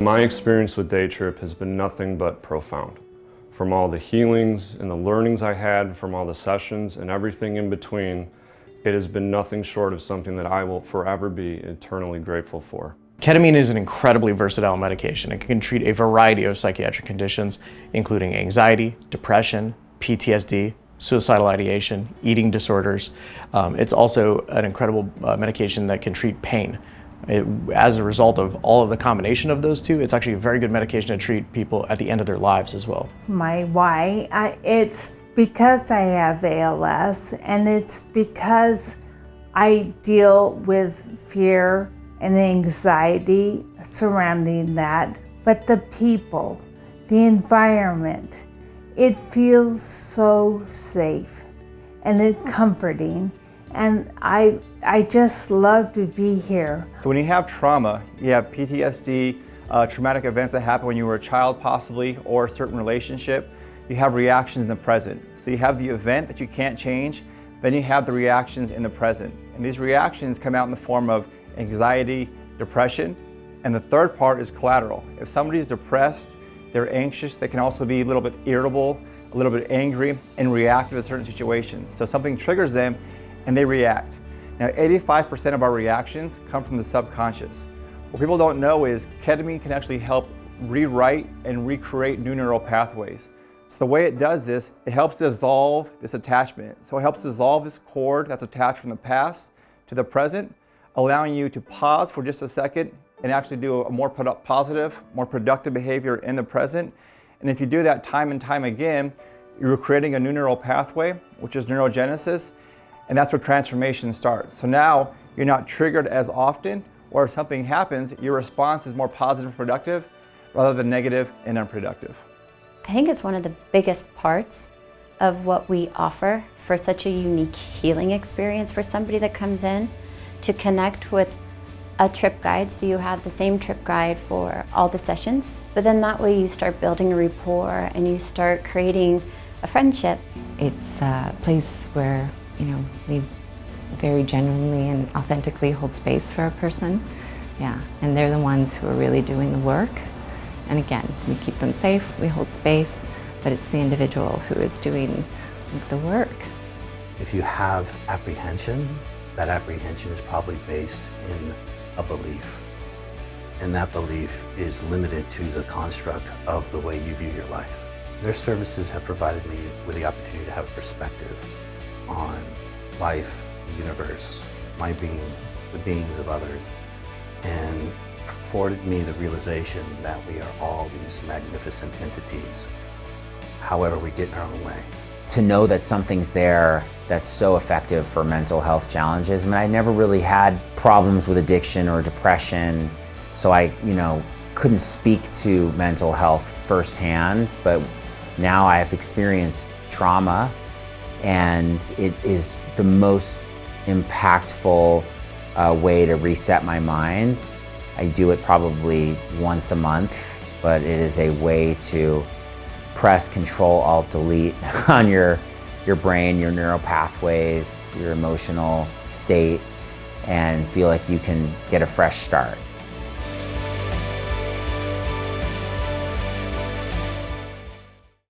My experience with Daytryp has been nothing but profound. From all the healings and the learnings I had from all the sessions and everything in between, it has been nothing short of something that I will forever be eternally grateful for. Ketamine is an incredibly versatile medication. It can treat a variety of psychiatric conditions, including anxiety, depression, PTSD, suicidal ideation, eating disorders. It's also an incredible medication that can treat pain. As a result of all of the combination of those two, it's actually a very good medication to treat people at the end of their lives as well. My why, it's because I have ALS, and it's because I deal with fear and anxiety surrounding that. But the people, the environment, it feels so safe and it's comforting. And I just love to be here. So when you have trauma, you have PTSD, traumatic events that happened when you were a child possibly, or a certain relationship, you have reactions in the present. So you have the event that you can't change, then you have the reactions in the present. And these reactions come out in the form of anxiety, depression, and the third part is collateral. If somebody's depressed, they're anxious, they can also be a little bit irritable, a little bit angry, and reactive to certain situations. So something triggers them and they react. Now, 85% of our reactions come from the subconscious. What people don't know is ketamine can actually help rewrite and recreate new neural pathways. So the way it does this, it helps dissolve this attachment. So it helps dissolve this cord that's attached from the past to the present, allowing you to pause for just a second and actually do a more positive, more productive behavior in the present. And if you do that time and time again, you're creating a new neural pathway, which is neurogenesis, and that's where transformation starts. So now you're not triggered as often, or if something happens, your response is more positive and productive rather than negative and unproductive. I think it's one of the biggest parts of what we offer for such a unique healing experience for somebody that comes in, to connect with a trip guide, so you have the same trip guide for all the sessions, but then that way you start building a rapport and you start creating a friendship. It's a place where we very genuinely and authentically hold space for a person. Yeah, and they're the ones who are really doing the work. And again, we keep them safe, we hold space, but it's the individual who is doing the work. If you have apprehension, that apprehension is probably based in a belief. And that belief is limited to the construct of the way you view your life. Their services have provided me with the opportunity to have a perspective on life, the universe, my being, the beings of others, and afforded me the realization that we are all these magnificent entities, however we get in our own way. To know that something's there that's so effective for mental health challenges. I mean, I never really had problems with addiction or depression, so I, couldn't speak to mental health firsthand, but now I've experienced trauma, and it is the most impactful way to reset my mind. I do it probably once a month, but it is a way to press Control-Alt-Delete on your brain, your neural pathways, your emotional state, and feel like you can get a fresh start.